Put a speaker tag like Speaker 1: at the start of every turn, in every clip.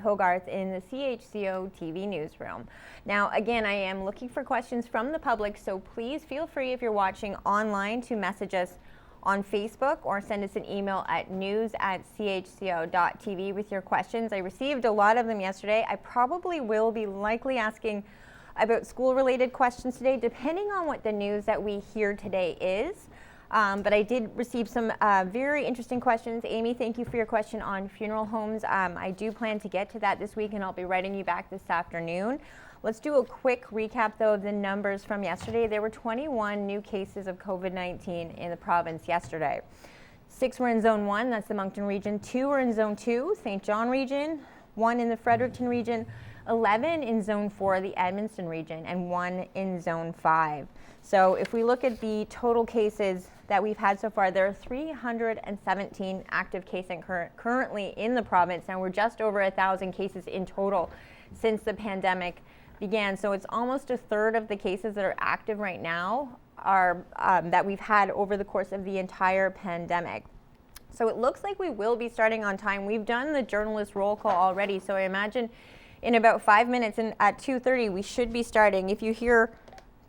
Speaker 1: Hogarth in the CHCO-TV newsroom. Now, again, I am looking for questions from the public, so please feel free if you're watching online to message us on Facebook or send us an email at news@chco.tv with your questions. I received a lot of them yesterday. I probably will be likely asking about school-related questions today, depending on what the news that we hear today is. But I did receive some very interesting questions. Amy, thank you for your question on funeral homes. I do plan to get to that this week, and I'll be writing you back this afternoon. Let's do a quick recap, though, of the numbers from yesterday. There were 21 new cases of COVID-19 in the province yesterday. 6 were in Zone 1, that's the Moncton region. 2 were in Zone 2, St. John region. 1 in the Fredericton region. 11 in Zone 4, the Edmundston region, and 1 in Zone 5. So if we look at the total cases that we've had so far, there are 317 active cases currently in the province, and we're just over 1,000 cases in total since the pandemic began. So it's almost a third of the cases that are active right now are that we've had over the course of the entire pandemic. So it looks like we will be starting on time. We've done the journalist roll call already, so I imagine in about 5 minutes and at 2:30 we should be starting. If you hear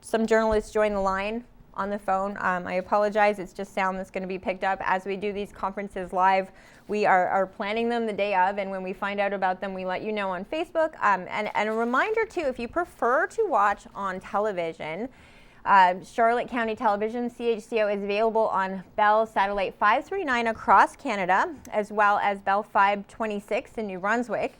Speaker 1: some journalists join the line on the phone, I apologize, it's just sound that's going to be picked up. As we do these conferences live, we are planning them the day of, and when we find out about them, we let you know on Facebook. And a reminder too, if you prefer to watch on television, Charlotte County Television, CHCO, is available on Bell Satellite 539 across Canada, as well as Bell 526 in New Brunswick.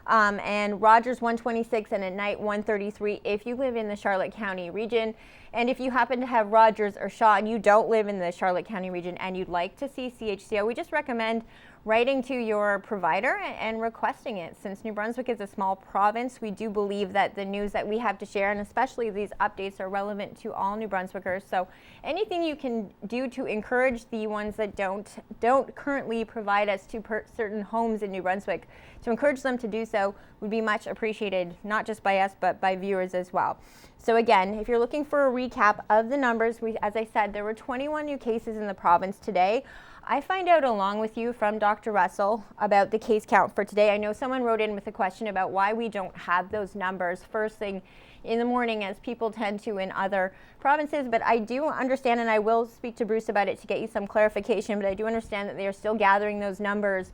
Speaker 1: And Rogers 126 and at night 133 if you live in the Charlotte County region. And if you happen to have Rogers or Shaw and you don't live in the Charlotte County region and you'd like to see CHCO, we just recommend writing to your provider and requesting it. Since New Brunswick is a small province, we do believe that the news that we have to share, and especially these updates, are relevant to all New Brunswickers. So anything you can do to encourage the ones that don't currently provide us to certain homes in New Brunswick, to encourage them to do so would be much appreciated, not just by us, but by viewers as well. So again, if you're looking for a recap of the numbers, as I said, there were 21 new cases in the province today. I find out along with you from Dr. Russell about the case count for today. I know someone wrote in with a question about why we don't have those numbers first thing in the morning, as people tend to in other provinces, but I do understand, and I will speak to Bruce about it to get you some clarification, but I do understand that they are still gathering those numbers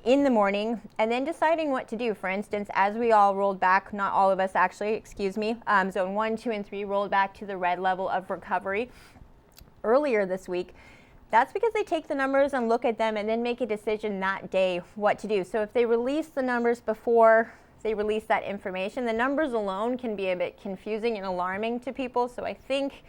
Speaker 1: in the morning and then deciding what to do. For instance, as we all rolled back, not all of us actually, excuse me, Zone 1, 2, and 3 rolled back to the red level of recovery earlier this week. That's because they take the numbers and look at them and then make a decision that day what to do. So if they release the numbers before they release that information, the numbers alone can be a bit confusing and alarming to people. So I think,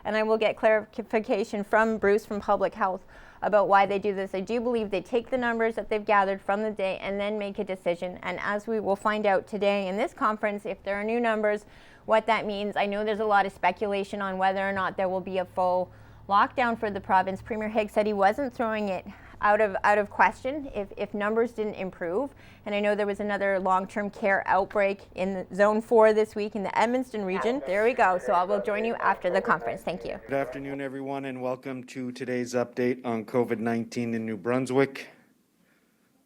Speaker 1: and I will get clarification from Bruce from Public Health about why they do this. I do believe they take the numbers that they've gathered from the day and then make a decision. And as we will find out today in this conference, if there are new numbers, what that means. I know there's a lot of speculation on whether or not there will be a full lockdown for the province. Premier Higgs said he wasn't throwing it out of question if numbers didn't improve. And I know there was another long-term care outbreak in Zone 4 this week in the Edmundston region. There we go. So I will join you after the conference. Thank you.
Speaker 2: Good afternoon, everyone, and welcome to today's update on COVID-19 in New Brunswick.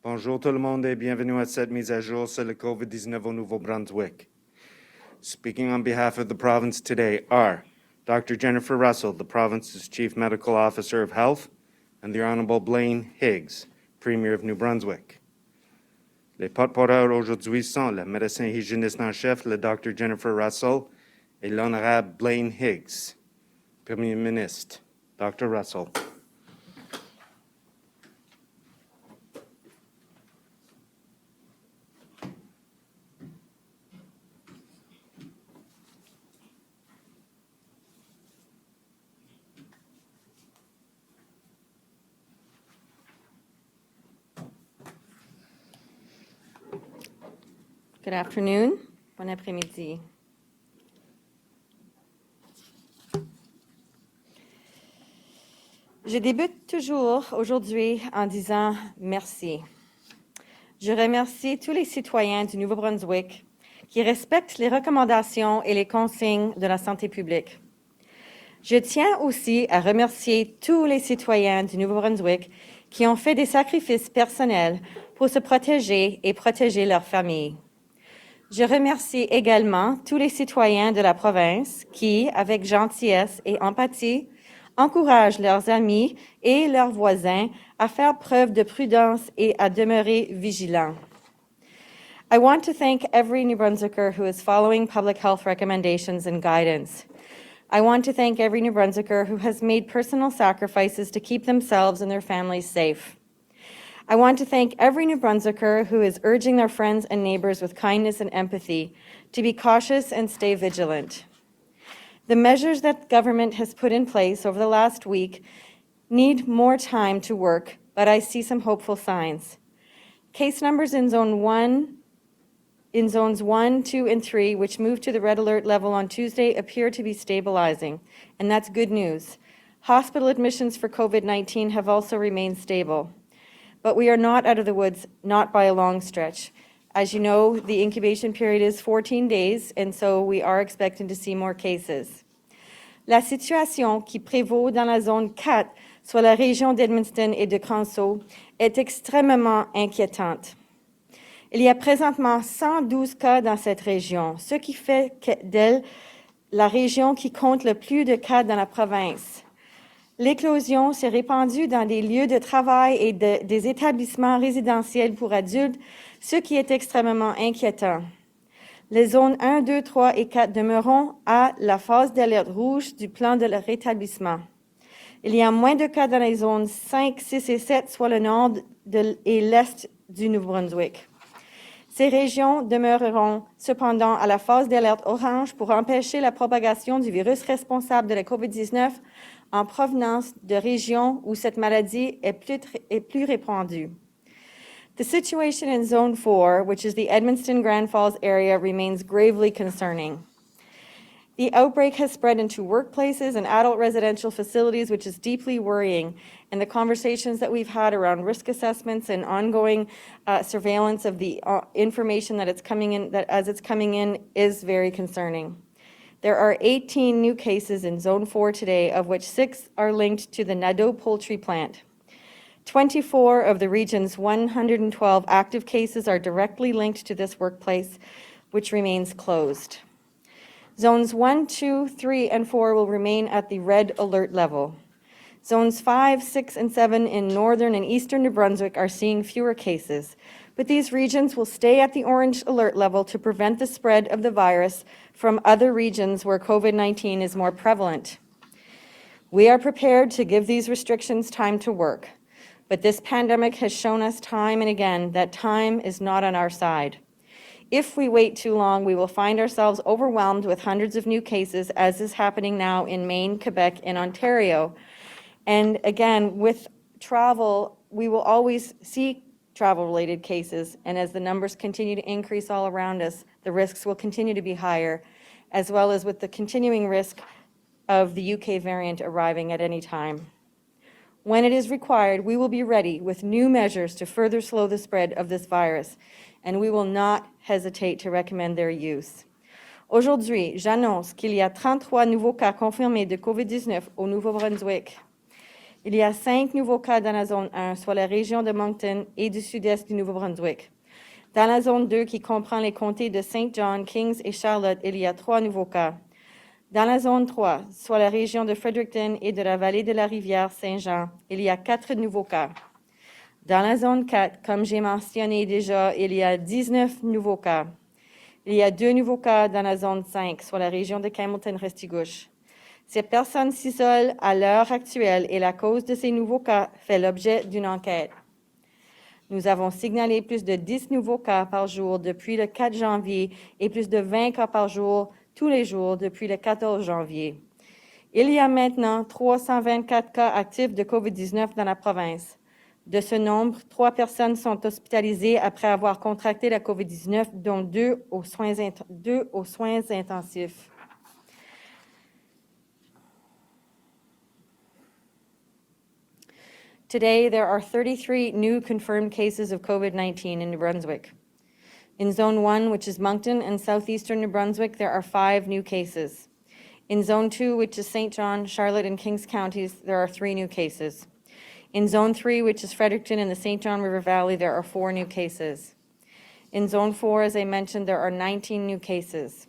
Speaker 2: Bonjour tout le monde et bienvenue à cette mise à jour sur le COVID-19 au Nouveau-Brunswick. Speaking on behalf of the province today are Dr. Jennifer Russell, the province's Chief Medical Officer of Health, and the Honorable Blaine Higgs, Premier of New Brunswick. Les porte-parole aujourd'hui sont le médecin hygiéniste en chef, le Dr. Jennifer Russell, et l'Honorable Blaine Higgs, Premier Ministre. Dr. Russell.
Speaker 3: Good afternoon. Bon après-midi. Je débute toujours aujourd'hui en disant merci. Je remercie tous les citoyens du Nouveau-Brunswick qui respectent les recommandations et les consignes de la santé publique. Je tiens aussi à remercier tous les citoyens du Nouveau-Brunswick qui ont fait des sacrifices personnels pour se protéger et protéger leurs familles. Je remercie également tous les citoyens de la province qui, avec gentillesse et empathie, encouragent leurs amis et leurs voisins à faire preuve de prudence et à demeurer vigilants. I want to thank every New Brunswicker who is following public health recommendations and guidance. I want to thank every New Brunswicker who has made personal sacrifices to keep themselves and their families safe. I want to thank every New Brunswicker who is urging their friends and neighbors with kindness and empathy to be cautious and stay vigilant. The measures that government has put in place over the last week need more time to work, but I see some hopeful signs. Case numbers in zones 1, 2, and 3, which moved to the red alert level on Tuesday, appear to be stabilizing, and that's good news. Hospital admissions for COVID-19 have also remained stable. But we are not out of the woods, not by a long stretch. As you know, the incubation period is 14 days, and so we are expecting to see more cases. La situation qui prévaut dans la zone 4, soit la région d'Edmundston et de Provincial, est extrêmement inquiétante. Il y a présentement 112 cas dans cette région, ce qui fait d'elle la région qui compte le plus de cas dans la province. L'éclosion s'est répandue dans des lieux de travail et des établissements résidentiels pour adultes, ce qui est extrêmement inquiétant. Les zones 1, 2, 3 et 4 demeureront à la phase d'alerte rouge du plan de rétablissement. Il y a moins de cas dans les zones 5, 6 et 7, soit le nord et l'est du Nouveau-Brunswick. Ces régions demeureront cependant à la phase d'alerte orange pour empêcher la propagation du virus responsable de la COVID-19 en provenance de régions où cette maladie est plus répandue. The situation in Zone 4, which is the Edmundston Grand Falls area, remains gravely concerning. The outbreak has spread into workplaces and adult residential facilities, which is deeply worrying, and the conversations that we've had around risk assessments and ongoing surveillance of the information that it's coming in, that as it's coming in, is very concerning. There are 18 new cases in Zone 4 today, of which 6 are linked to the Nadeau poultry plant. 24 of the region's 112 active cases are directly linked to this workplace, which remains closed. Zones 1, 2, 3, and 4 will remain at the red alert level. Zones 5, 6, and 7 in northern and eastern New Brunswick are seeing fewer cases, but these regions will stay at the orange alert level to prevent the spread of the virus from other regions where COVID-19 is more prevalent. We are prepared to give these restrictions time to work, but this pandemic has shown us time and again that time is not on our side. If we wait too long, we will find ourselves overwhelmed with hundreds of new cases, as is happening now in Maine, Quebec, and Ontario. And again, with travel, we will always see travel-related cases, and as the numbers continue to increase all around us, the risks will continue to be higher, as well as with the continuing risk of the UK variant arriving at any time. When it is required, we will be ready with new measures to further slow the spread of this virus, and we will not hesitate to recommend their use. Aujourd'hui, j'annonce qu'il y a 33 nouveaux cas confirmés de COVID-19 au Nouveau-Brunswick. Il y a 5 nouveaux cas dans la zone 1, soit la région de Moncton et du sud-est du Nouveau-Brunswick. Dans la zone 2, qui comprend les comtés de Saint John, Kings et Charlotte, il y a 3 nouveaux cas. Dans la zone 3, soit la région de Fredericton et de la vallée de la rivière Saint-Jean, il y a 4 nouveaux cas. Dans la zone 4, comme j'ai mentionné déjà, il y a 19 nouveaux cas. Il y a 2 nouveaux cas dans la zone 5, soit la région de Campbellton-Restigouche. Ces personnes s'isolent à l'heure actuelle et la cause de ces nouveaux cas fait l'objet d'une enquête. Nous avons signalé plus de 10 nouveaux cas par jour depuis le 4 janvier et plus de 20 cas par jour tous les jours depuis le 14 janvier. Il y a maintenant 324 cas actifs de COVID-19 dans la province. De ce nombre, 3 personnes sont hospitalisées après avoir contracté la COVID-19, dont 2 aux soins intensifs. Today, there are 33 new confirmed cases of COVID-19 in New Brunswick. In Zone 1, which is Moncton and southeastern New Brunswick, there are 5 new cases. In Zone 2, which is St. John, Charlotte, and Kings counties, there are 3 new cases. In Zone 3, which is Fredericton and the St. John River Valley, there are 4 new cases. In Zone 4, as I mentioned, there are 19 new cases.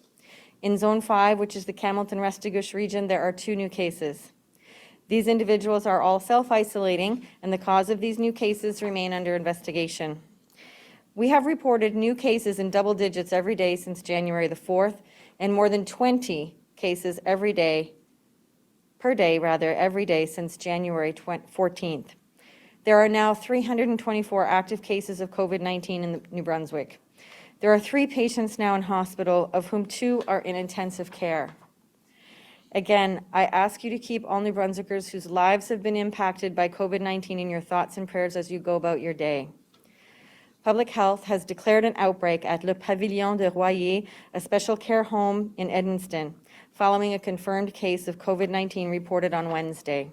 Speaker 3: In Zone 5, which is the Camelton-Restigouche region, there are 2 new cases. These individuals are all self-isolating, and the cause of these new cases remain under investigation. We have reported new cases in double digits every day since January the 4th, and more than 20 cases every day since January 14th. There are now 324 active cases of COVID-19 in New Brunswick. There are 3 patients now in hospital, of whom 2 are in intensive care. Again, I ask you to keep all New Brunswickers whose lives have been impacted by COVID-19 in your thoughts and prayers as you go about your day. Public Health has declared an outbreak at Le Pavillon Le Royer, a special care home in Edmundston, following a confirmed case of COVID-19 reported on Wednesday.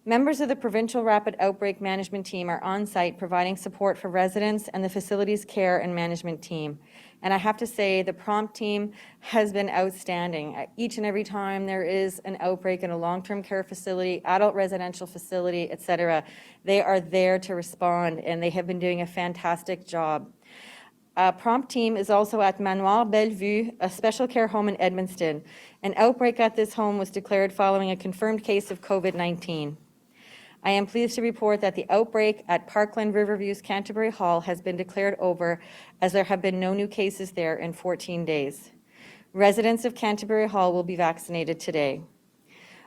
Speaker 3: Members of the Provincial Rapid Outbreak Management Team are on site providing support for residents and the facility's care and management team. And I have to say, the prompt team has been outstanding. Each and every time there is an outbreak in a long-term care facility, adult residential facility, etc., they are there to respond, and they have been doing a fantastic job. A prompt team is also at Manoir Bellevue, a special care home in Edmundston. An outbreak at this home was declared following a confirmed case of COVID-19. I am pleased to report that the outbreak at Parkland Riverview's Canterbury Hall has been declared over, as there have been no new cases there in 14 days. Residents of Canterbury Hall will be vaccinated today.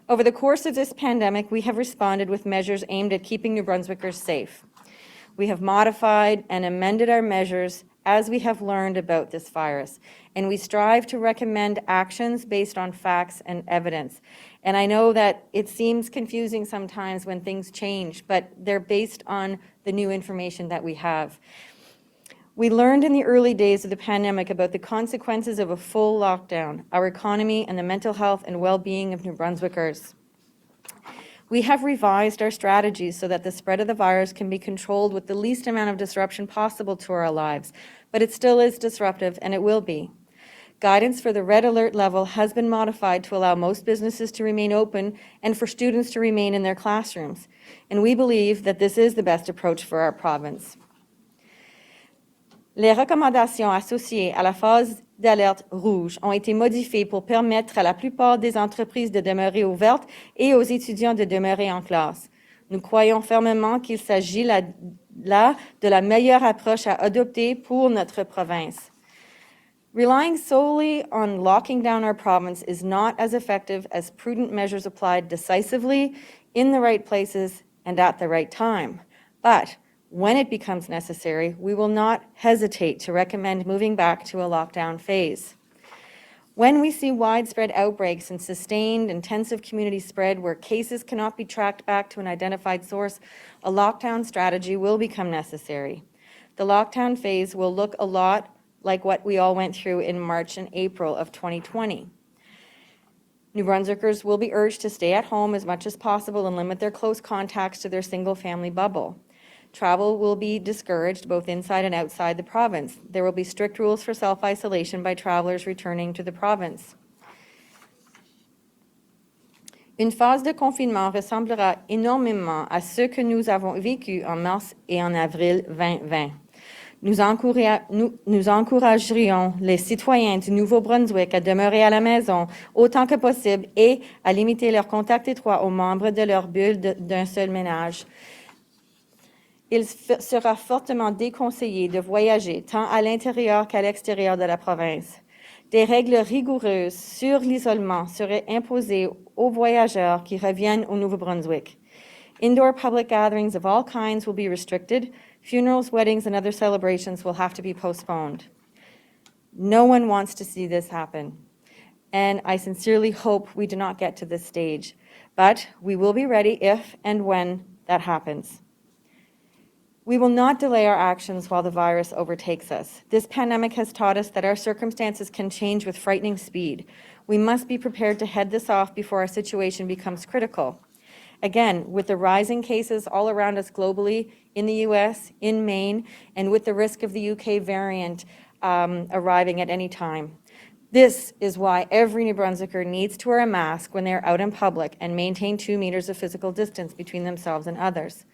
Speaker 3: Over the course of this pandemic, we have responded with measures aimed at keeping New Brunswickers safe. We have modified and amended our measures as we have learned about this virus, and we strive to recommend actions based on facts and evidence. And I know that it seems confusing sometimes when things change, but they're based on the new information that we have. We learned in the early days of the pandemic about the consequences of a full lockdown, our economy, and the mental health and well-being of New Brunswickers. We have revised our strategies so that the spread of the virus can be controlled with the least amount of disruption possible to our lives, but it still is disruptive, and it will be. Guidance for the red alert level has been modified to allow most businesses to remain open and for students to remain in their classrooms, and we believe that this is the best approach for our province. Les recommandations associées à la phase d'alerte rouge ont été modifiées pour permettre à la plupart des entreprises de demeurer ouvertes et aux étudiants de demeurer en classe. Nous croyons fermement qu'il s'agit là de la meilleure approche à adopter pour notre province. Relying solely on locking down our province is not as effective as prudent measures applied decisively, in the right places, and at the right time. But when it becomes necessary, we will not hesitate to recommend moving back to a lockdown phase. When we see widespread outbreaks and sustained intensive community spread where cases cannot be tracked back to an identified source, a lockdown strategy will become necessary. The lockdown phase will look a lot like what we all went through in March and April of 2020. New Brunswickers will be urged to stay at home as much as possible and limit their close contacts to their single-family bubble. Travel will be discouraged both inside and outside the province. There will be strict rules for self-isolation by travelers returning to the province. Une phase de confinement ressemblera énormément à ce que nous avons vécu en mars et en avril 2020. Nous encouragerions les citoyens du Nouveau-Brunswick à demeurer à la maison autant que possible et à limiter leurs contacts étroits aux membres de leur bulle d'un seul ménage. Il sera fortement déconseillé de voyager tant à l'intérieur qu'à l'extérieur de la province. Des règles rigoureuses sur l'isolement seraient imposées aux voyageurs qui reviennent au Nouveau-Brunswick. Indoor public gatherings of all kinds will be restricted. Funerals, weddings, and other celebrations will have to be postponed. No one wants to see this happen, and I sincerely hope we do not get to this stage, but we will be ready if and when that happens. We will not delay our actions while the virus overtakes us. This pandemic has taught us that our circumstances can change with frightening speed. We must be prepared to head this off before our situation becomes critical. Again, with the rising cases all around us globally, in the US, in Maine, and with the risk of the UK variant arriving at any time, This is why every New Brunswicker needs to wear a mask when they're out in public and maintain 2 meters of physical distance between themselves and others.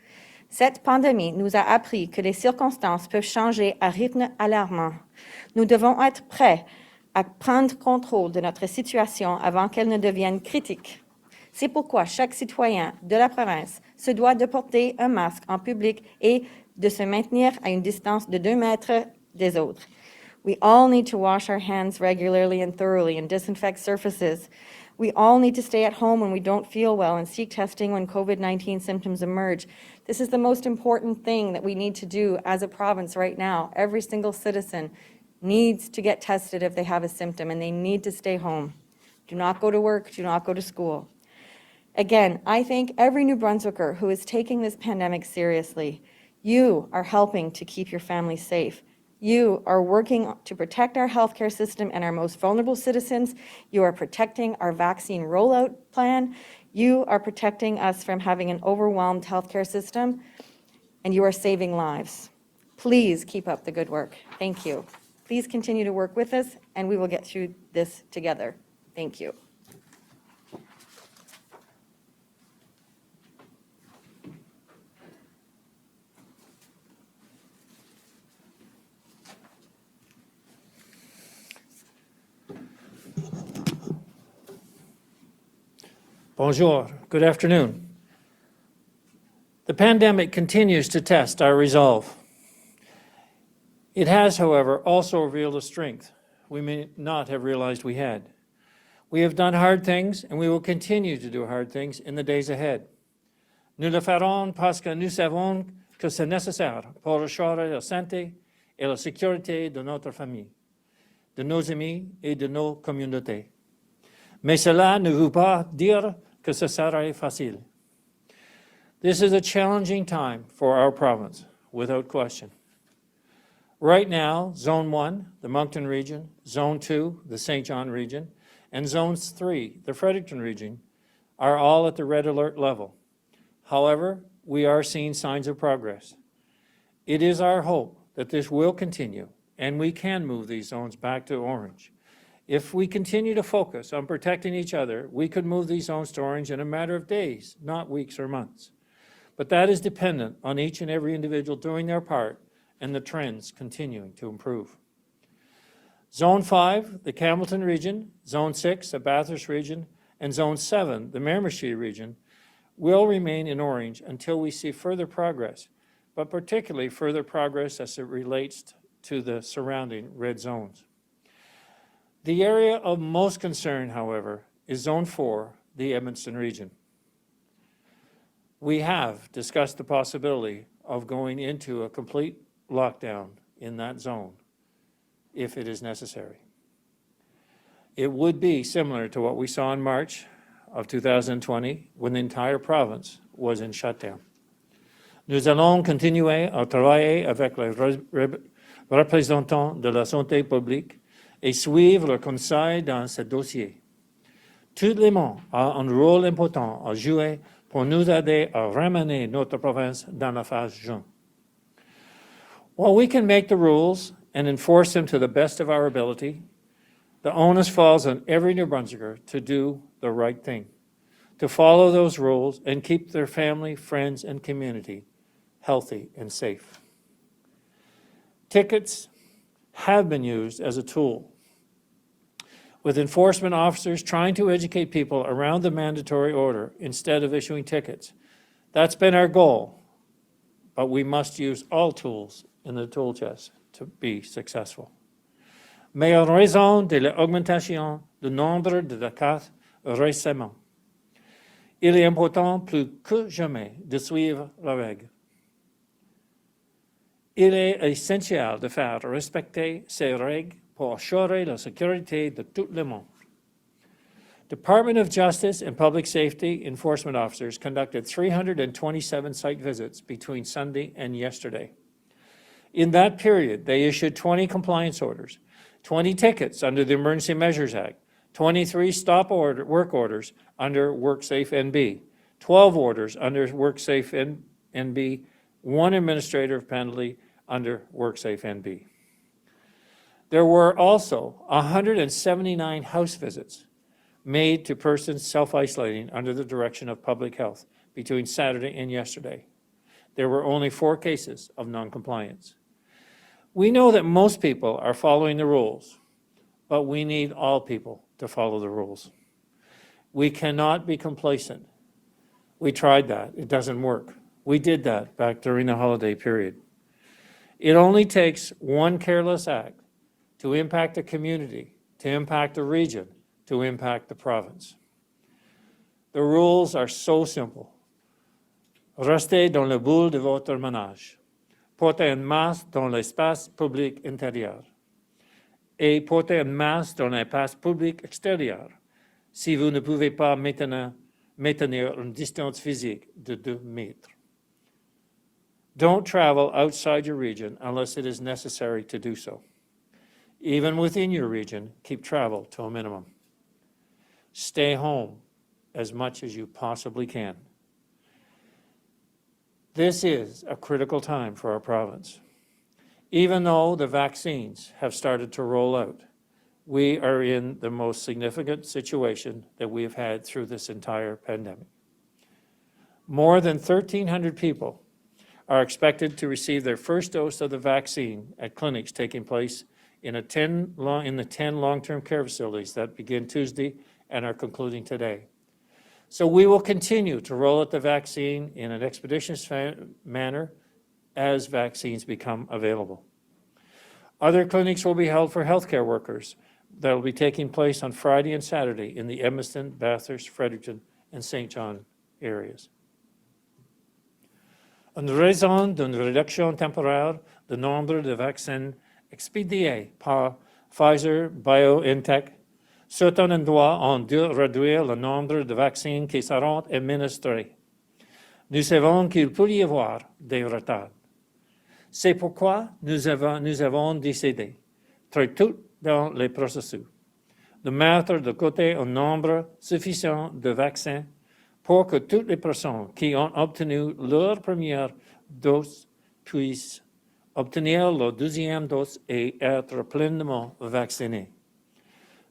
Speaker 3: Cette pandémie nous a appris que les circonstances peuvent changer à rythme alarmant. Nous devons être prêts à prendre contrôle de notre situation avant qu'elle ne devienne critique. C'est pourquoi chaque citoyen de la province se doit de porter un masque en public et de se maintenir à une distance de 2 mètres des autres. We all need to wash our hands regularly and thoroughly and disinfect surfaces. We all need to stay at home when we don't feel well and seek testing when COVID-19 symptoms emerge. This is the most important thing that we need to do as a province right now. Every single citizen needs to get tested if they have a symptom, and they need to stay home. Do not go to work, do not go to school. Again, I thank every New Brunswicker who is taking this pandemic seriously. You are helping to keep your family safe. You are working to protect our healthcare system and our most vulnerable citizens. You are protecting our vaccine rollout plan. You are protecting us from having an overwhelmed healthcare system, and you are saving lives. Please keep up the good work. Thank you. Please continue to work with us, and we will get through this together. Thank you.
Speaker 4: Bonjour, good afternoon. The pandemic continues to test our resolve. It has, however, also revealed a strength we may not have realized we had. We have done hard things, and we will continue to do hard things in the days ahead. Nous le ferons parce que nous savons que c'est nécessaire pour assurer la santé et la sécurité de notre famille, de nos amis et de nos communautés. Mais cela ne veut pas dire que ce serait facile. This is a challenging time for our province, without question. Right now, Zone 1, the Moncton region, Zone 2, the St. John region, and Zone 3, the Fredericton region, are all at the red alert level. However, we are seeing signs of progress. It is our hope that this will continue and we can move these zones back to orange. If we continue to focus on protecting each other, we could move these zones to orange in a matter of days, not weeks or months. But that is dependent on each and every individual doing their part and the trends continuing to improve. Zone 5, the Campbellton region, Zone 6, the Bathurst region, and Zone 7, the Miramichi region, will remain in orange until we see further progress, but particularly further progress as it relates to the surrounding red zones. The area of most concern, however, is Zone 4, the Edmundston region. We have discussed the possibility of going into a complete lockdown in that zone if it is necessary. It would be similar to what we saw in March of 2020 when the entire province was in shutdown. Nous allons continuer à travailler avec les représentants de la santé publique et suivre le Conseil dans ce dossier. Tout le monde a un rôle important à jouer pour nous aider à ramener notre province dans la phase jaune. While we can make the rules and enforce them to the best of our ability, the onus falls on every New Brunswicker to do the right thing, to follow those rules and keep their family, friends, and community healthy and safe. Tickets have been used as a tool, with enforcement officers trying to educate people around the mandatory order instead of issuing tickets. That's been our goal, but we must use all tools in the tool chest to be successful. Mais en raison de l'augmentation du nombre de cas récemment, il est important plus que jamais de suivre la règle. Il est essentiel de faire respecter ces règles pour assurer la sécurité de tout le monde. Department of Justice and Public Safety enforcement officers conducted 327 site visits between Sunday and yesterday. In that period, they issued 20 compliance orders, 20 tickets under the Emergency Measures Act, 23 work orders under WorkSafe NB, 12 orders under WorkSafe NB, 1 administrative penalty under WorkSafe NB. There were also 179 house visits made to persons self-isolating under the direction of public health between Saturday and yesterday. There were only 4 cases of noncompliance. We know that most people are following the rules, but we need all people to follow the rules. We cannot be complacent. We tried that. It doesn't work. We did that back during the holiday period. It only takes one careless act to impact a community, to impact a region, to impact the province. The rules are so simple. Restez dans le boule de votre ménage. Portez un masque dans l'espace public intérieur. Et portez un masque dans l'espace public extérieur si vous ne pouvez pas maintenir une distance physique de 2 mètres. Don't travel outside your region unless it is necessary to do so. Even within your region, keep travel to a minimum. Stay home as much as you possibly can. This is a critical time for our province. Even though the vaccines have started to roll out, we are in the most significant situation that we have had through this entire pandemic. More than 1,300 people are expected to receive their first dose of the vaccine at clinics taking place in the 10 long-term care facilities that begin Tuesday and are concluding today. So we will continue to roll out the vaccine in an expeditious manner as vaccines become available. Other clinics will be held for healthcare workers that will be taking place on Friday and Saturday in the Edmundston, Bathurst, Fredericton, and St. John areas. En raison d'une réduction temporaire du nombre de vaccins expédiés par Pfizer BioNTech, certains endroits ont dû réduire le nombre de vaccins qui seront administrés. Nous savons qu'il peut y avoir des retards. C'est pourquoi nous avons décidé, très tôt dans les processus, de mettre de côté un nombre suffisant de vaccins pour que toutes les personnes qui ont obtenu leur première dose puissent obtenir leur deuxième dose et être pleinement vaccinées.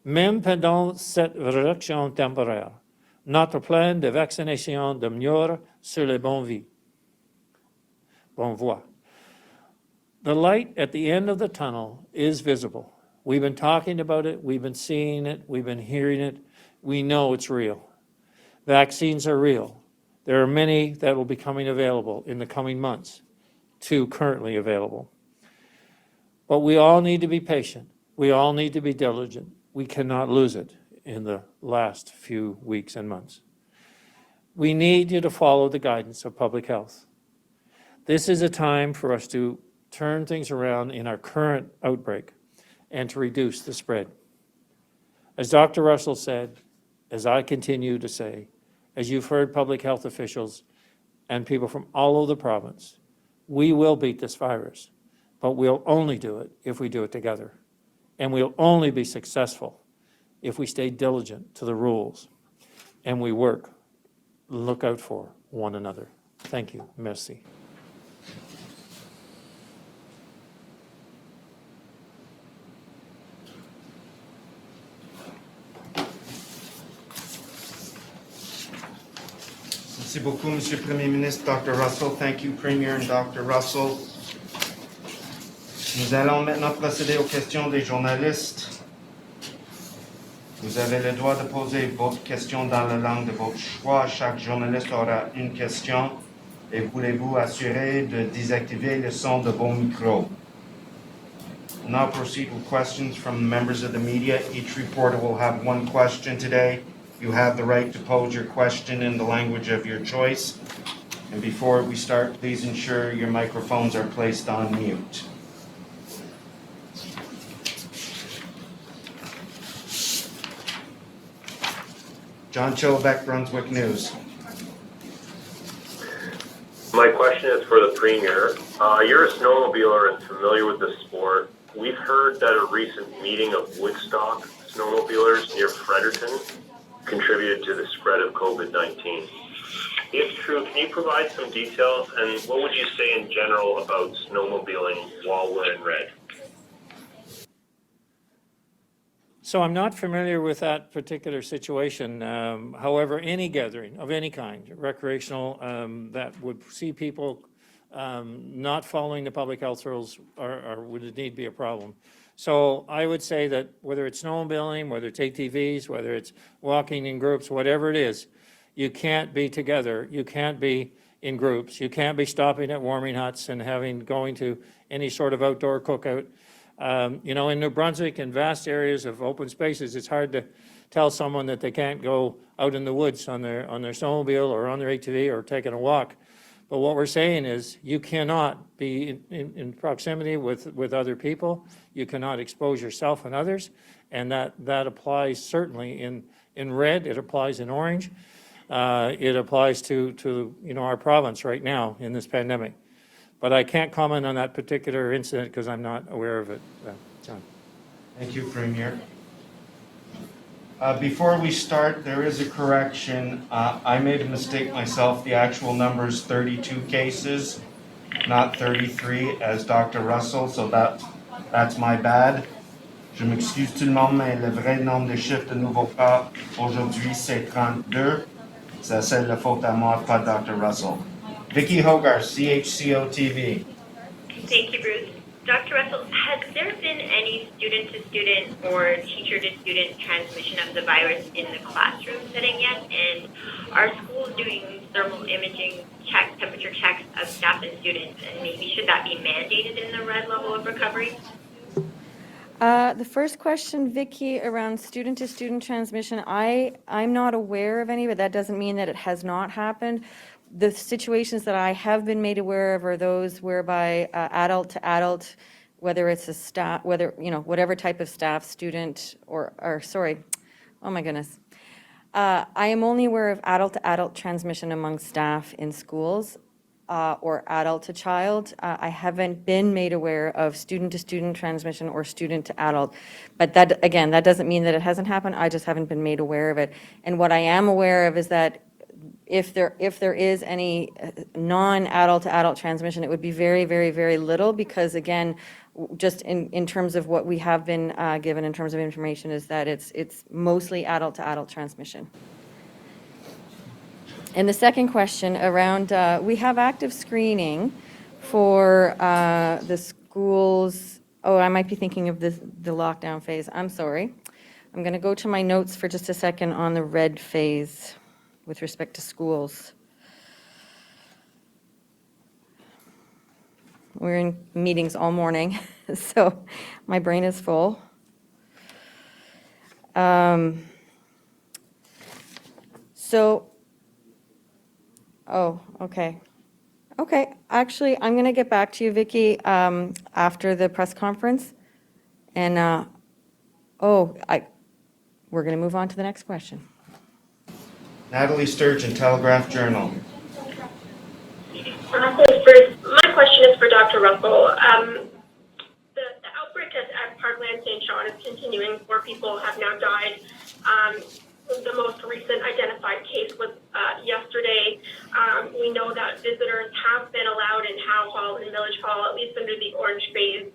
Speaker 4: Même pendant cette réduction temporaire, notre plan de vaccination demeure sur les bonnes voies. The light at the end of the tunnel is visible. We've been talking about it, we've been seeing it, we've been hearing it. We know it's real. Vaccines are real. There are many that will be coming available in the coming months, 2 currently available. But we all need to be patient. We all need to be diligent. We cannot lose it in the last few weeks and months. We need you to follow the guidance of public health. This is a time for us to turn things around in our current outbreak and to reduce the spread. As Dr. Russell said, as I continue to say, as you've heard public health officials and people from all over the province, we will beat this virus, but we'll only do it if we do it together. And we'll only be successful if we stay diligent to the rules and we look out for one another. Thank you. Merci.
Speaker 2: Merci beaucoup, Monsieur le Premier ministre, Dr. Russell. Thank you, Premier and Dr. Russell. Nous allons maintenant procéder aux questions des journalistes. Vous avez le droit de poser votre question dans la langue de votre choix. Chaque journaliste aura une question. Et voulez-vous assurer de désactiver le son de vos micros? Now proceed with questions from members of the media. Each reporter will have one question today. You have the right to pose your question in the language of your choice. And before we start, please ensure your microphones are placed on mute. John Chilbeck, Brunswick News.
Speaker 5: My question is for the Premier. You're a snowmobiler and familiar with the sport. We've heard that a recent meeting of Woodstock snowmobilers near Fredericton contributed to the spread of COVID-19. If true, can you provide some details, and what would you say in general about snowmobiling while we're in red?
Speaker 4: So I'm not familiar with that particular situation. However, any gathering of any kind, recreational, that would see people not following the public health rules would indeed be a problem. So I would say that whether it's snowmobiling, whether it's ATVs, whether it's walking in groups, whatever it is, you can't be together. You can't be in groups. You can't be stopping at warming huts and going to any sort of outdoor cookout. You know, in New Brunswick, in vast areas of open spaces, it's hard to tell someone that they can't go out in the woods on their snowmobile or on their ATV or taking a walk. But what we're saying is you cannot be in proximity with other people. You cannot expose yourself and others. And that applies certainly in red. It applies in orange. It applies to you know, our province right now in this pandemic. But I can't comment on that particular incident because I'm not aware of it, John.
Speaker 2: Thank you, Premier. Before we start, there is a correction. I made a mistake myself. The actual number is 32 cases, not 33, as Dr. Russell, so that's my bad. Je m'excuse tout le monde, mais le vrai nombre de chiffres de nouveaux cas aujourd'hui, c'est 32. Ça, c'est la faute à moi, pas Dr. Russell. Vicky Hogarth, CHCO-TV.
Speaker 6: Thank you, Bruce. Dr. Russell, has there been any student-to-student or teacher-to-student transmission of the virus in the classroom setting yet? And are schools doing thermal imaging checks, temperature checks of staff and students? And maybe should that be mandated in the red level of recovery?
Speaker 3: The first question, Vicky, around student-to-student transmission, I'm not aware of any, but that doesn't mean that it has not happened. The situations that I have been made aware of are those whereby adult to adult, whether it's a staff, whether, you know, whatever type of staff, student, or sorry, oh my goodness. I am only aware of adult to adult transmission among staff in schools or adult to child. I haven't been made aware of student to student transmission or student to adult. But that, again, that doesn't mean that it hasn't happened. I just haven't been made aware of it. And what I am aware of is that if there is any non-adult to adult transmission, it would be very, very, very little because, again, just in terms of what we have been given in terms of information is that it's mostly adult to adult transmission. And the second question around, we have active screening for the schools. Oh, I might be thinking of the lockdown phase. I'm sorry. I'm going to go to my notes for just a second on the red phase with respect to schools. We're in meetings all morning, so my brain is full. Oh, okay. Okay, actually, I'm going to get back to you, Vicki, after the press conference. And, we're going to move on to the next question.
Speaker 2: Natalie Sturgeon, Telegraph Journal.
Speaker 6: Thanks, Bruce. My question is for Dr. Russell. The outbreak at Parkland St. John is continuing. 4 people have now died. The most recent identified case was yesterday. We know that visitors have been allowed in Howe Hall and Village Hall, at least under the orange phase.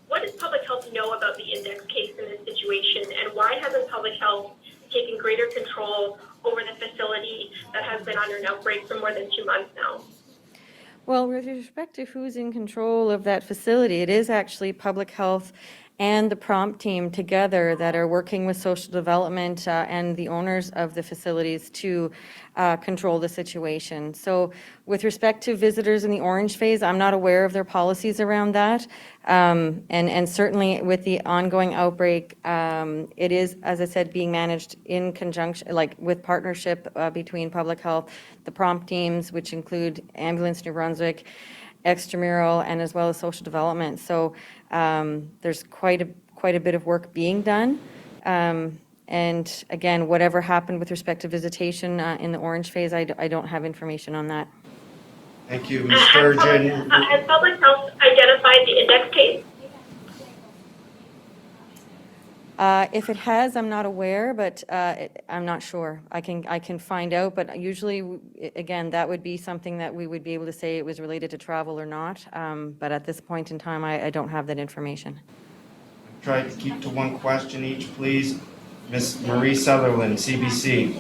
Speaker 6: What does public health know about the index case in this situation, and why hasn't public health taken greater control over the facility that has been under an outbreak for more than 2 months now?
Speaker 3: Well, with respect to who's in control of that facility, it is actually public health and the prompt team together that are working with social development and the owners of the facilities to control the situation. So with respect to visitors in the orange phase, I'm not aware of their policies around that. And certainly with the ongoing outbreak, it is, as I said, being managed in conjunction, like with partnership between public health, the prompt teams, which include Ambulance New Brunswick, extramural, and as well as social development. So there's quite a bit of work being done. And again, whatever happened with respect to visitation in the orange phase, I don't have information on that.
Speaker 2: Thank you, Ms. Sturgeon.
Speaker 6: Has public health identified the index case?
Speaker 3: If it has, I'm not aware, but I'm not sure. I can find out, but usually, again, that would be something that we would be able to say it was related to travel or not. But at this point in time, I don't have that information.
Speaker 2: try to keep to one question each, please. Ms. Marie Sutherland, CBC.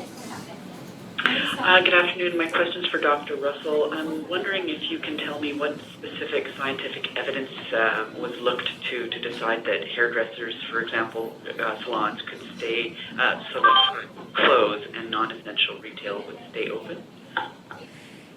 Speaker 7: Good afternoon. My question is for Dr. Russell. I'm wondering if you can tell me what specific scientific evidence was looked to decide that hairdressers, for example, salons could stay closed and non-essential retail would stay open.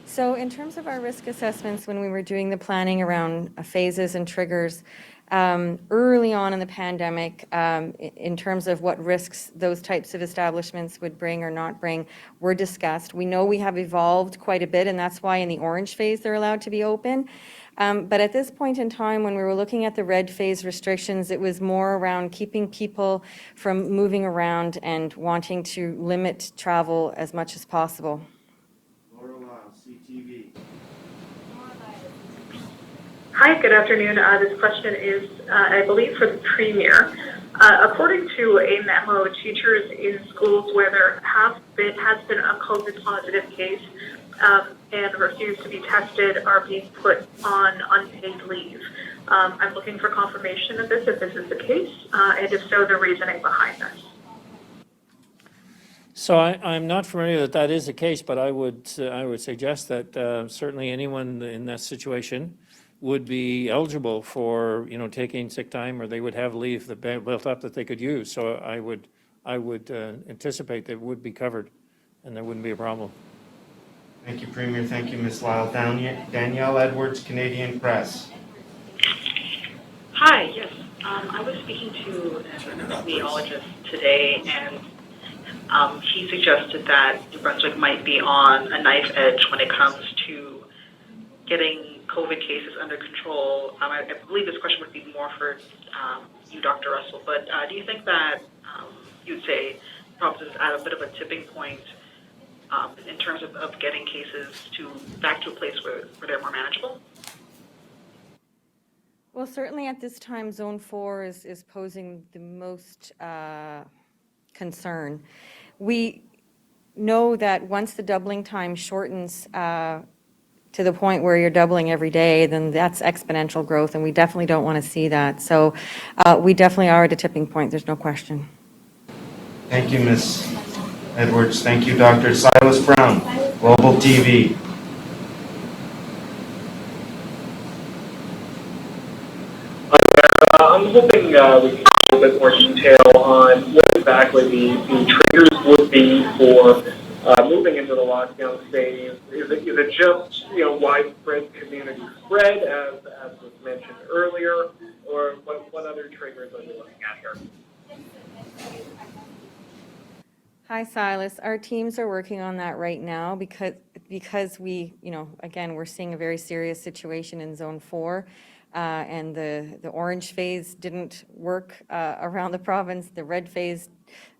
Speaker 3: So in terms of our risk assessments, when we were doing the planning around phases and triggers, early on in the pandemic, in terms of what risks those types of establishments would bring or not bring, were discussed. We know we have evolved quite a bit, and that's why in the orange phase they're allowed to be open. But at this point in time, when we were looking at the red phase restrictions, it was more around keeping people from moving around and wanting to limit travel as much as possible.
Speaker 2: CTV.
Speaker 8: Hi, good afternoon. This question is, I believe, for the Premier. According to a memo, teachers in schools where there has been a COVID positive case and refuse to be tested are being put on unpaid leave. I'm looking for confirmation of this, if this is the case, and if so, the reasoning behind this.
Speaker 4: So I'm not familiar that is the case, but I would suggest that certainly anyone in that situation would be eligible for, taking sick time, or they would have leave that built up that they could use. So I would anticipate that it would be covered, and there wouldn't be a problem.
Speaker 2: Thank you, Premier. Thank you, Ms. Lyle. Danielle Edwards, Canadian Press.
Speaker 7: Hi, yes. I was speaking to an epidemiologist today, and he suggested that New Brunswick might be on a knife edge when it comes to getting COVID cases under control. I believe this question would be more for you, Dr. Russell, but do you think that you'd say the province is at a bit of a tipping point in terms of getting cases back to a place where they're more manageable?
Speaker 3: Well, certainly at this time, Zone 4 is posing the most concern. We know that once the doubling time shortens to the point where you're doubling every day, then that's exponential growth, and we definitely don't want to see that. So we definitely are at a tipping point, there's no question.
Speaker 2: Thank you, Ms. Edwards. Thank you, Dr. Silas Brown, Global TV.
Speaker 9: I'm hoping we can get a little bit more detail on what exactly the triggers would be for moving into the lockdown phase. Is it just widespread community spread, as was mentioned earlier, or what other triggers are we looking at here?
Speaker 3: Hi, Silas. Our teams are working on that right now because we, again, we're seeing a very serious situation in Zone 4. And the orange phase didn't work around the province. The red phase,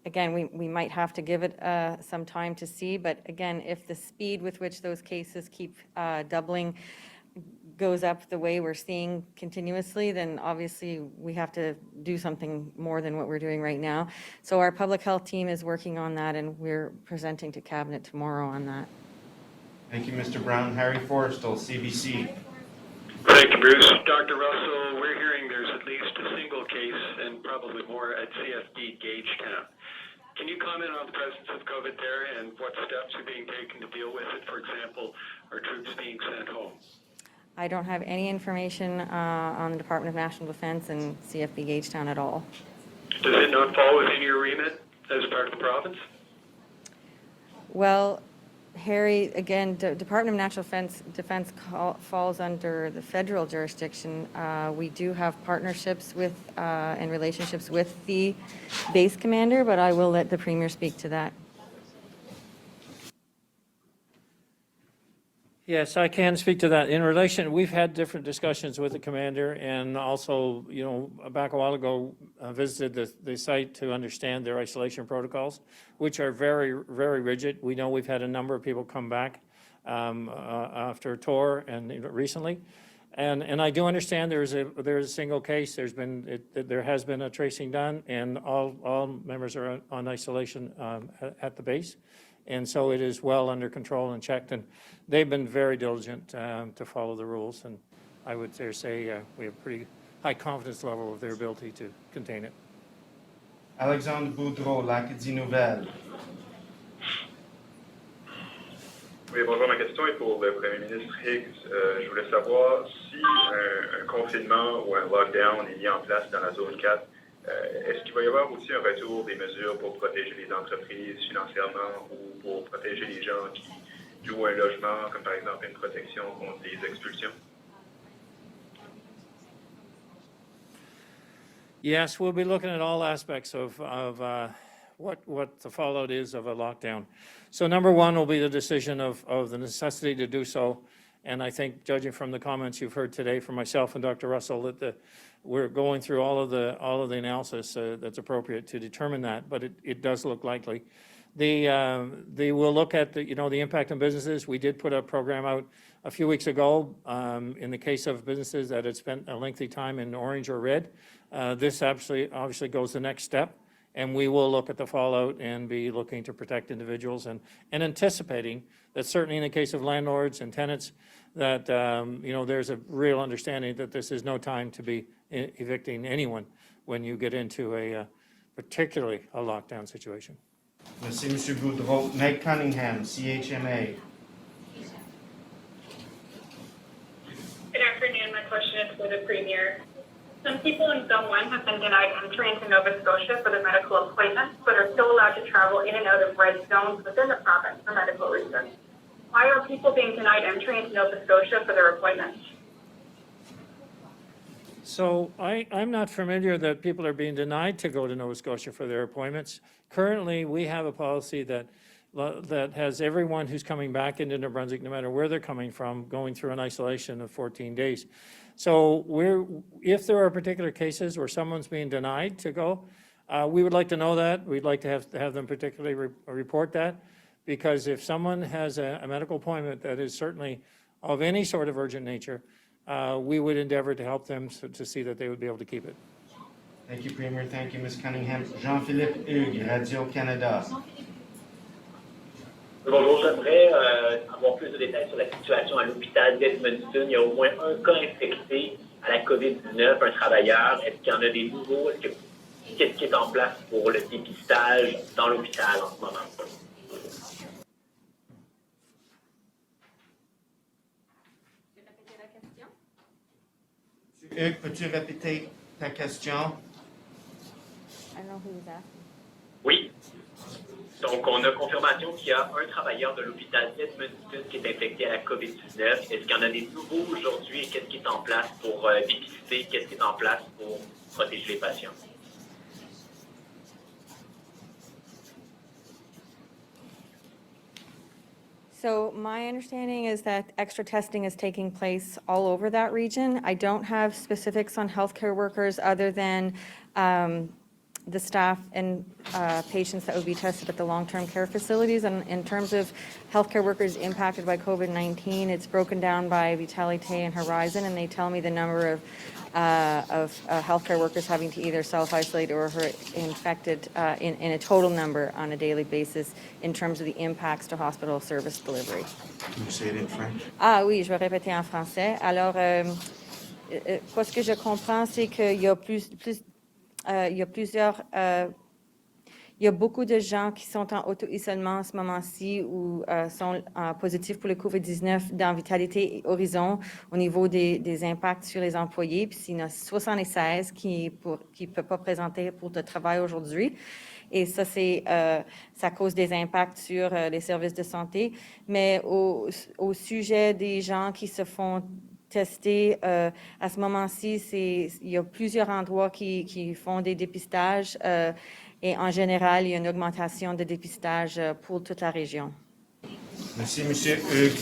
Speaker 3: again, we might have to give it some time to see. But again, if the speed with which those cases keep doubling goes up the way we're seeing continuously, then obviously we have to do something more than what we're doing right now. So our public health team is working on that, and we're presenting to Cabinet tomorrow on that.
Speaker 2: Thank you, Mr. Brown. Harry Forrestal, CBC.
Speaker 10: Thank you, Bruce. Dr. Russell, we're hearing there's at least a single case and probably more at CFD Gagetown. Can you comment on the presence of COVID there and what steps are being taken to deal with it? For example, are troops being sent home?
Speaker 3: I don't have any information on the Department of National Defence and CFD Gagetown at all.
Speaker 10: Does it not fall within your remit as part of the province?
Speaker 3: Well, Harry, again, Department of National Defence falls under the federal jurisdiction. We do have partnerships with and relationships with the base commander, but I will let the Premier speak to that.
Speaker 4: Yes, I can speak to that. In relation, we've had different discussions with the commander, and also, back a while ago, visited the site to understand their isolation protocols, which are very, very rigid. We know we've had a number of people come back after a tour and recently, and I do understand there's a single case. There has been a tracing done, and all members are on isolation at the base. And so it is well under control and checked, and they've been very diligent to follow the rules. And I would dare say we have pretty high confidence level of their ability to contain it.
Speaker 2: Alexandre Boudreau, l'Acadie Nouvelle.
Speaker 11: Oui, bonjour. Ma question est pour le Premier ministre Higgs. Je voulais savoir si un confinement ou un lockdown est mis en place dans la zone 4, est-ce qu'il va y avoir aussi un retour des mesures pour protéger les entreprises financièrement ou pour protéger les gens qui louent un logement, comme par exemple une protection contre les expulsions?
Speaker 4: Yes, we'll be looking at all aspects of what the fallout is of a lockdown. So number one will be the decision of the necessity to do so. And I think, judging from the comments you've heard today from myself and Dr. Russell, that we're going through all of the analysis that's appropriate to determine that, but it does look likely. They will look at the impact on businesses. We did put a program out a few weeks ago in the case of businesses that had spent a lengthy time in orange or red. This obviously goes the next step, and we will look at the fallout and be looking to protect individuals and anticipating that certainly in the case of landlords and tenants that there's a real understanding that this is no time to be evicting anyone when you get into particularly a lockdown situation.
Speaker 2: Merci, M. Boudreau. Meg Cunningham, CHMA.
Speaker 6: Good afternoon. My question is for the Premier. Some people in Zone 1 have been denied entry into Nova Scotia for their medical appointments, but are still allowed to travel in and out of red zones within the province for medical reasons. Why are people being denied entry into Nova Scotia for their appointments?
Speaker 4: So I'm not familiar that people are being denied to go to Nova Scotia for their appointments. Currently, we have a policy that has everyone who's coming back into New Brunswick, no matter where they're coming from, going through an isolation of 14 days. So if there are particular cases where someone's being denied to go, we would like to know that. We'd like to have them particularly report that, because if someone has a medical appointment that is certainly of any sort of urgent nature, we would endeavor to help them to see that they would be able to keep it.
Speaker 2: Thank you, Premier. Thank you, Ms. Cunningham. Jean-Philippe Hugues, Radio-Canada.
Speaker 12: Bonjour, j'aimerais avoir plus de détails sur la situation à l'hôpital d'Edmundston. Il y a au moins un cas infecté à la COVID-19, un travailleur. Est-ce qu'il y en a des nouveaux? Qu'est-ce qui est en place pour le dépistage dans l'hôpital en ce moment?
Speaker 2: Hugues, peux-tu répéter ta question?
Speaker 3: I don't know who was asking.
Speaker 12: Oui. Donc, on a confirmation qu'il y a un travailleur de l'hôpital d'Edmundston qui est infecté à la COVID-19. Est-ce qu'il y en a des nouveaux aujourd'hui et qu'est-ce qui est en place pour dépister? Qu'est-ce qui est en place pour protéger les patients?
Speaker 3: So my understanding is that extra testing is taking place all over that region. I don't have specifics on healthcare workers other than the staff and patients that would be tested at the long-term care facilities. And in terms of healthcare workers impacted by COVID-19, it's broken down by Vitalité and Horizon, and they tell me the number of healthcare workers having to either self-isolate or are infected in a total number on a daily basis in terms of the impacts to hospital service delivery.
Speaker 2: Can you say it in French?
Speaker 3: Ah oui, je vais répéter en français. Alors, ce que je comprends, c'est qu'il y a il y a beaucoup de gens qui sont en auto-isolement en ce moment-ci ou sont positifs pour le COVID-19 dans Vitalité et Horizon au niveau des impacts sur les employés. Puis il y en a 76 qui ne peuvent pas présenter pour le travail aujourd'hui. Et ça, ça cause des impacts sur les services de santé. Mais au sujet des gens qui se font tester, à ce moment-ci, il y a plusieurs endroits qui font des dépistages. Et en général, il y a une augmentation de dépistage pour toute la région.
Speaker 2: Merci, M. Hugues.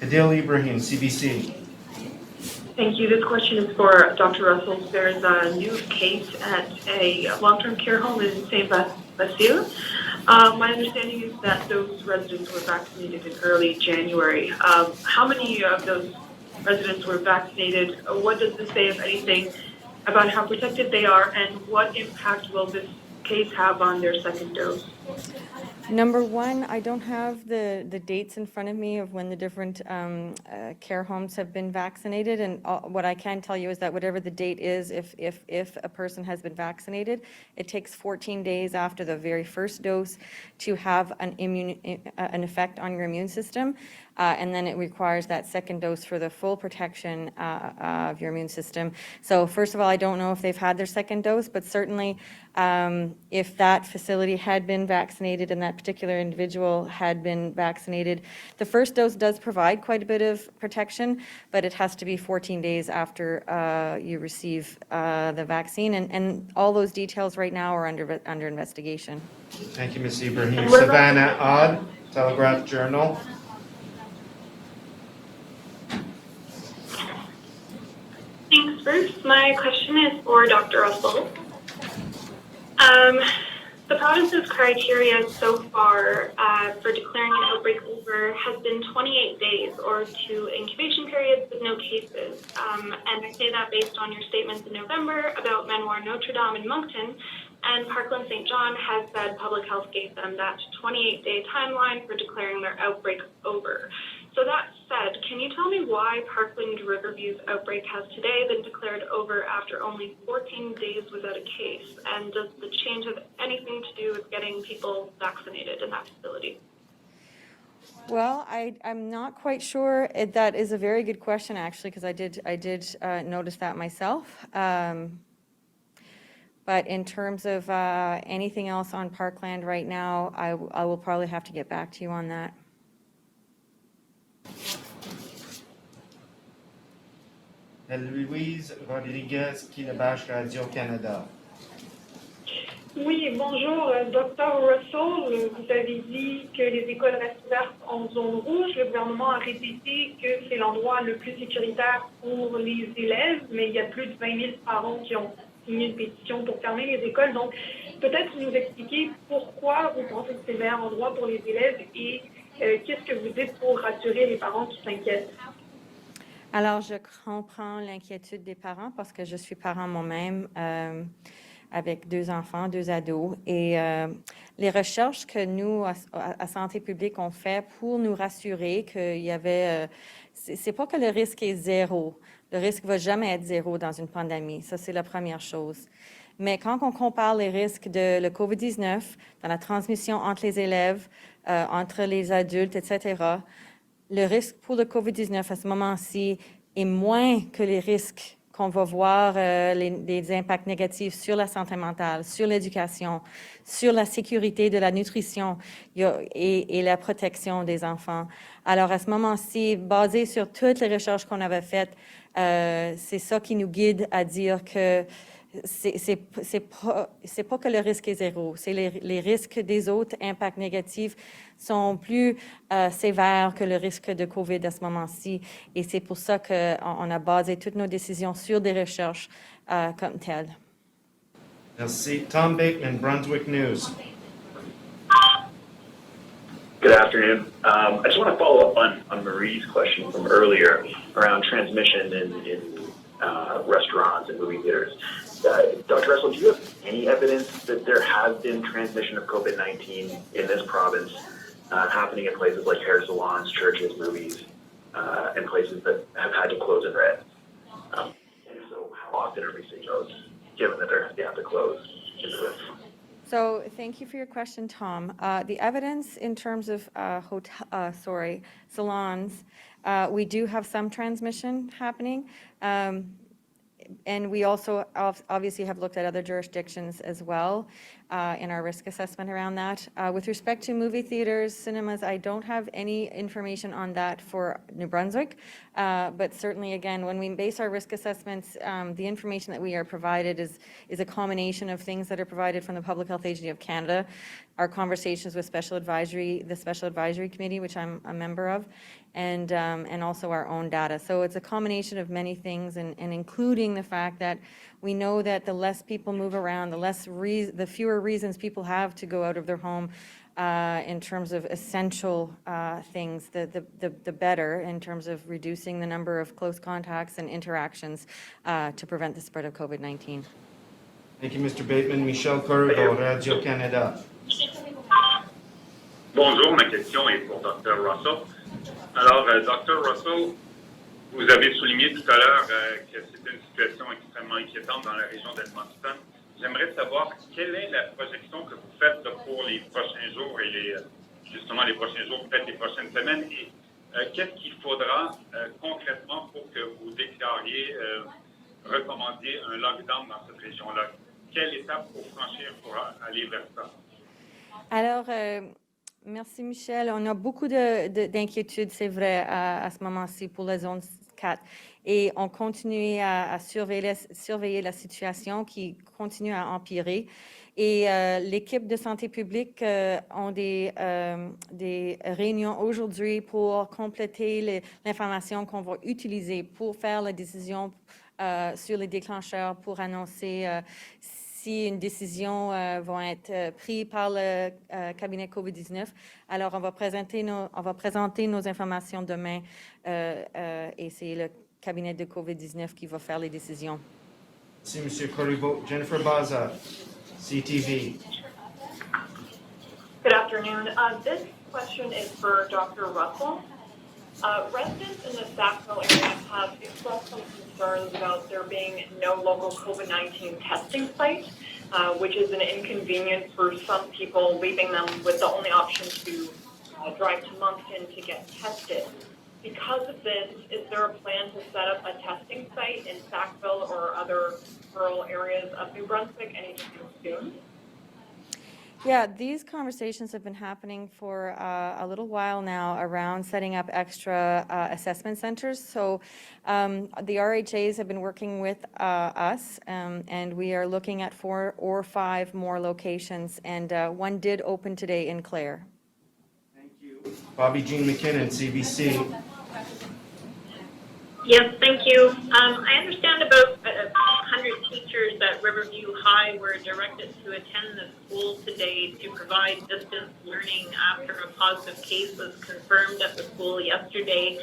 Speaker 2: Adil Ibrahim, CBC.
Speaker 8: Thank you. This question is for Dr. Russell. There's a new case at a long-term care home in St. Basile. My understanding is that those residents were vaccinated in early January. How many of those residents were vaccinated? What does this say, if anything, about how protected they are, and what impact will this case have on their second dose?
Speaker 3: Number one, I don't have the dates in front of me of when the different care homes have been vaccinated. And what I can tell you is that whatever the date is, if a person has been vaccinated, it takes 14 days after the very first dose to have an effect on your immune system. And then it requires that second dose for the full protection of your immune system. So first of all, I don't know if they've had their second dose, but certainly if that facility had been vaccinated and that particular individual had been vaccinated, the first dose does provide quite a bit of protection, but it has to be 14 days after you receive the vaccine. And all those details right now are under investigation.
Speaker 2: Thank you, Ms. Ibrahim. Savannah Odd, Telegraph Journal.
Speaker 6: Thanks, Bruce. My question is for Dr. Russell. The province's criteria so far for declaring an outbreak over has been 28 days or 2 incubation periods with no cases. And I say that based on your statements in November about Manoir Notre Dame and Moncton, and Parkland St. John has said public health gave them that 28-day timeline for declaring their outbreak over. So that said, can you tell me why Parkland Riverview's outbreak has today been declared over after only 14 days without a case? And does the change have anything to do with getting people vaccinated in that facility?
Speaker 3: Well, I'm not quite sure. That is a very good question, actually, because I did notice that myself. But in terms of anything else on Parkland right now, I will probably have to get back to you on that.
Speaker 2: Louise Rodriguez, Kinebash Radio-Canada.
Speaker 8: Oui, bonjour, Dr. Russell. Vous avez dit que les écoles restent ouvertes en zone rouge. Le gouvernement a répété que c'est l'endroit le plus sécuritaire pour les élèves, mais il y a plus de 20 000 parents qui ont signé une pétition pour fermer les écoles. Donc, peut-être nous expliquer pourquoi vous pensez que c'est le meilleur endroit pour les élèves et qu'est-ce que vous dites pour rassurer les parents qui s'inquiètent?
Speaker 3: Alors, je comprends l'inquiétude des parents parce que je suis parent moi-même avec 2 enfants, 2 ados. Et les recherches que nous, à Santé publique, on fait pour nous rassurer qu'il y avait... c'est pas que le risque est 0. Le risque ne va jamais être 0 dans une pandémie. Ça, c'est la première chose. Mais quand on compare les risques de le COVID-19, dans la transmission entre les élèves, entre les adultes, etc., le risque pour le COVID-19 à ce moment-ci est moins que les risques qu'on va voir, les impacts négatifs sur la santé mentale, sur l'éducation, sur la sécurité de la nutrition et la protection des enfants. Alors, à ce moment-ci, basé sur toutes les recherches qu'on avait faites, c'est ça qui nous guide à dire que c'est pas que le risque est 0, c'est les risques des autres impacts négatifs sont plus sévères que le risque de COVID à ce moment-ci. Et c'est pour ça qu'on a basé toutes nos décisions sur des recherches comme telles.
Speaker 2: Merci. Tom Bateman, Brunswick News.
Speaker 12: Good afternoon. I just want to follow up on Marie's question from earlier around transmission in restaurants and movie theaters. Dr. Russell, do you have any evidence that there has been transmission of COVID-19 in this province happening in places like hair salons, churches, movies, and places that have had to close in red? And so how often are we seeing those, given that they have to close in this?
Speaker 3: So thank you for your question, Tom. The evidence in terms of salons, we do have some transmission happening. And we also obviously have looked at other jurisdictions as well in our risk assessment around that. With respect to movie theaters, cinemas, I don't have any information on that for New Brunswick. But certainly, again, when we base our risk assessments, the information that we are provided is a combination of things that are provided from the Public Health Agency of Canada, our conversations with the Special Advisory Committee, which I'm a member of, and also our own data. So it's a combination of many things, and including the fact that we know that the less people move around, the fewer reasons people have to go out of their home in terms of essential things, the better in terms of reducing the number of close contacts and interactions to prevent the spread of COVID-19.
Speaker 2: Thank you, Mr. Bateman. Michel Corriveau, Radio-Canada.
Speaker 11: Bonjour, ma question est pour Dr. Russell. Alors, Dr. Russell, vous avez souligné tout à l'heure que c'était une situation extrêmement inquiétante dans la région d'Edmundston. J'aimerais savoir quelle est la projection que vous faites pour les prochains jours et justement les prochains jours, peut-être les prochaines semaines, et qu'est-ce qu'il faudra concrètement pour que vous déclariez, recommandiez un lockdown dans cette région-là? Quelle étape faut franchir pour aller vers ça?
Speaker 3: Alors, merci Michel. On a beaucoup d'inquiétudes, c'est vrai, à ce moment-ci pour la zone 4. Et on continue à surveiller la situation qui continue à empirer. Et l'équipe de santé publique ont des réunions aujourd'hui pour compléter l'information qu'on va utiliser pour faire la décision sur les déclencheurs, pour annoncer si une décision va être prise par le cabinet COVID-19. Alors, on va présenter nos informations demain et c'est le cabinet de COVID-19 qui va faire les décisions.
Speaker 2: Merci, M. Corriveau. Jennifer Baza, CTV.
Speaker 13: Good afternoon. This question is for Dr. Russell. Residents in the Sackville area have expressed some concerns about there being no local COVID-19 testing site, which is an inconvenience for some people, leaving them with the only option to drive to Moncton to get tested. Because of this, is there a plan to set up a testing site in Sackville or other rural areas of New Brunswick anytime soon?
Speaker 3: Yeah, these conversations have been happening for a little while now around setting up extra assessment centers. So the RHAs have been working with us, and we are looking at 4 or 5 more locations, and one did open today in Clare.
Speaker 2: Thank you. Bobby Jean McKinnon, CBC.
Speaker 6: Yes, thank you. I understand about 100 teachers at Riverview High were directed to attend the school today to provide distance learning after a positive case was confirmed at the school yesterday.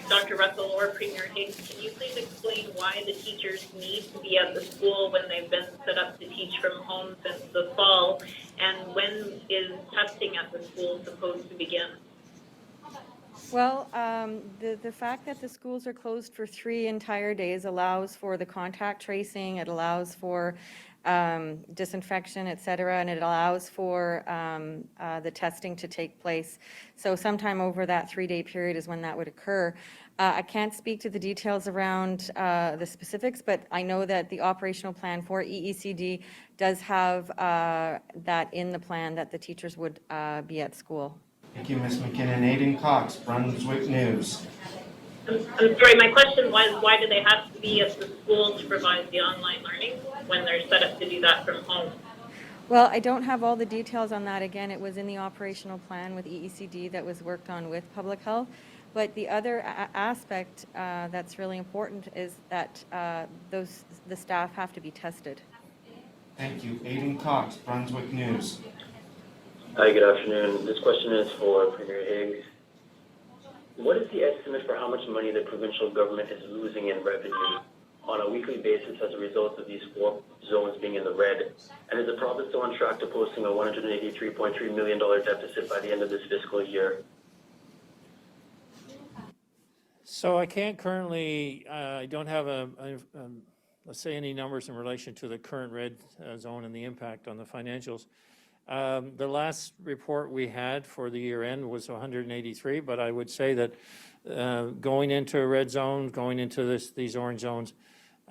Speaker 6: Dr. Russell or Premier Higgs, can you please explain why the teachers need to be at the school when they've been set up to teach from home since the fall? And when is testing at the school supposed to begin?
Speaker 3: Well, the fact that the schools are closed for 3 entire days allows for the contact tracing, it allows for disinfection, et cetera, and it allows for the testing to take place. So sometime over that 3-day period is when that would occur. I can't speak to the details around the specifics, but I know that the operational plan for EECD does have that in the plan that the teachers would be at school.
Speaker 2: Thank you, Ms. McKinnon. Aiden Cox, Brunswick News.
Speaker 6: I'm sorry, my question was, why do they have to be at the school to provide the online learning when they're set up to do that from home?
Speaker 3: Well, I don't have all the details on that. Again, it was in the operational plan with EECD that was worked on with public health. But the other aspect that's really important is that the staff have to be tested.
Speaker 2: Thank you. Aiden Cox, Brunswick News.
Speaker 12: Hi, good afternoon. This question is for Premier Higgs. What is the estimate for how much money the provincial government is losing in revenue on a weekly basis as a result of these 4 zones being in the red? And is the province still on track to posting a $183.3 million deficit by the end of this fiscal year?
Speaker 4: So I can't currently, I don't have let's say any numbers in relation to the current red zone and the impact on the financials. The last report we had for the year end was 183, but I would say that going into a red zone, going into these orange zones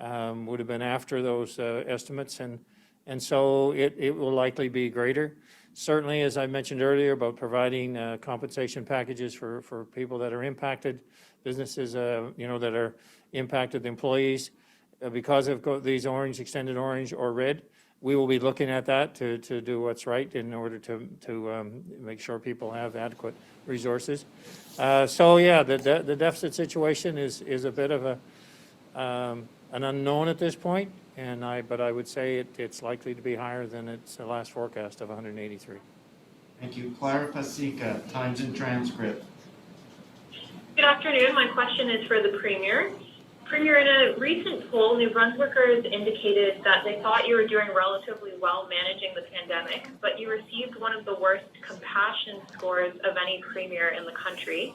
Speaker 4: would have been after those estimates, and so it will likely be greater. Certainly, as I mentioned earlier, about providing compensation packages for people that are impacted, businesses that are impacted, employees, because of these orange, extended orange or red. We will be looking at that to do what's right in order to make sure people have adequate resources. So yeah, the deficit situation is a bit of an unknown at this point, but I would say it's likely to be higher than its last forecast of 183.
Speaker 2: Thank you. Clara Pasica, Times and Transcript.
Speaker 6: Good afternoon. My question is for the Premier. Premier, in a recent poll, New Brunswickers indicated that they thought you were doing relatively well managing the pandemic, but you received one of the worst compassion scores of any premier in the country.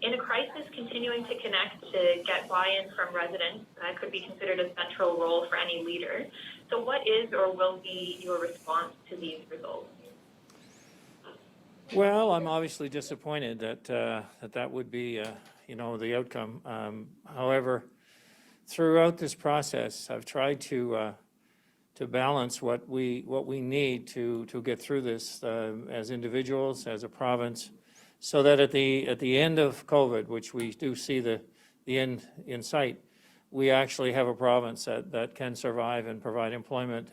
Speaker 6: In a crisis, continuing to connect to get buy-in from residents could be considered a central role for any leader. So what is or will be your response to these results?
Speaker 4: Well, I'm obviously disappointed that that would be, the outcome. However, throughout this process, I've tried to balance what we need to get through this as individuals, as a province, so that at the end of COVID, which we do see the end in sight, we actually have a province that can survive and provide employment,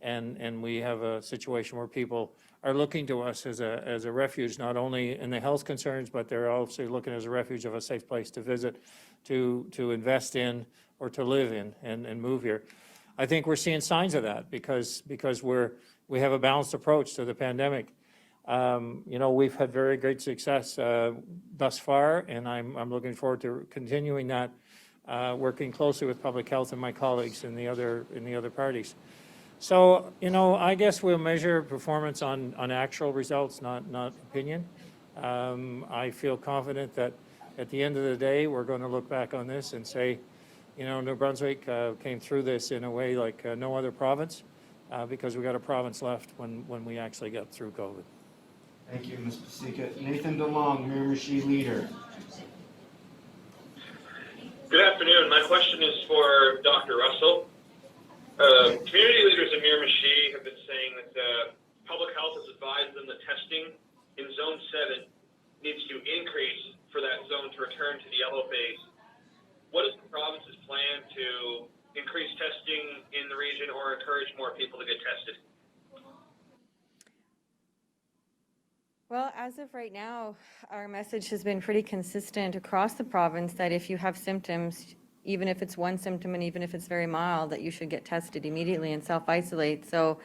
Speaker 4: and we have a situation where people are looking to us as a refuge, not only in the health concerns, but they're also looking as a refuge of a safe place to visit, to invest in, or to live in and move here. I think we're seeing signs of that because we have a balanced approach to the pandemic. We've had very great success thus far, and I'm looking forward to continuing that, working closely with public health and my colleagues in the other parties. So, I guess we'll measure performance on actual results, not opinion. I feel confident that at the end of the day, we're going to look back on this and say, New Brunswick came through this in a way like no other province, because we got a province left when we actually got through COVID.
Speaker 2: Thank you, Ms. Pasika. Nathan DeLong, Miramichi Leader.
Speaker 14: Good afternoon. My question is for Dr. Russell. Community leaders in Miramichi have been saying that public health has advised them that testing in Zone 7 needs to increase for that zone to return to the yellow phase. What is the province's plan to increase testing in the region or encourage more people to get tested?
Speaker 3: Well, as of right now, our message has been pretty consistent across the province that if you have symptoms, even if it's one symptom and even if it's very mild, that you should get tested immediately and self-isolate. So,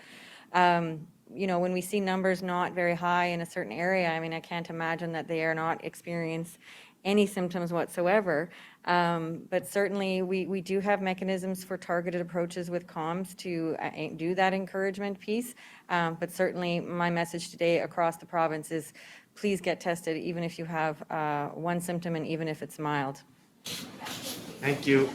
Speaker 3: when we see numbers not very high in a certain area, I can't imagine that they are not experience any symptoms whatsoever. But certainly we do have mechanisms for targeted approaches with comms to do that encouragement piece. But certainly my message today across the province is please get tested even if you have one symptom and even if it's mild.
Speaker 2: Thank you.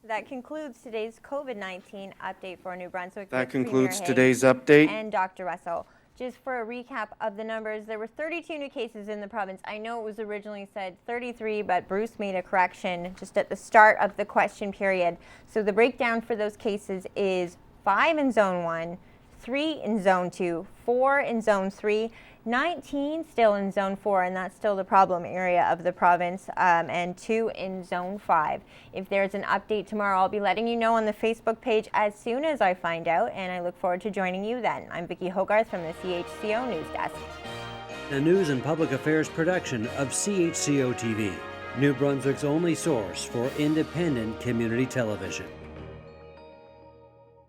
Speaker 1: That concludes today's COVID-19 update for New Brunswick.
Speaker 2: That
Speaker 1: with Premier
Speaker 2: concludes
Speaker 1: Higgs
Speaker 2: today's update.
Speaker 1: And Dr. Russell. Just for a recap of the numbers, there were 32 new cases in the province. I know it was originally said 33, but Bruce made a correction just at the start of the question period. So the breakdown for those cases is 5 in Zone 1, 3 in Zone 2, 4 in Zone 3, 19 still in Zone 4, and that's still the problem area of the province, and 2 in Zone 5. If there's an update tomorrow, I'll be letting you know on the Facebook page as soon as I find out, and I look forward to joining you then. I'm Vicki Hogarth from the CHCO News Desk.
Speaker 15: A news and public affairs production of CHCO-TV, New Brunswick's only source for independent community television.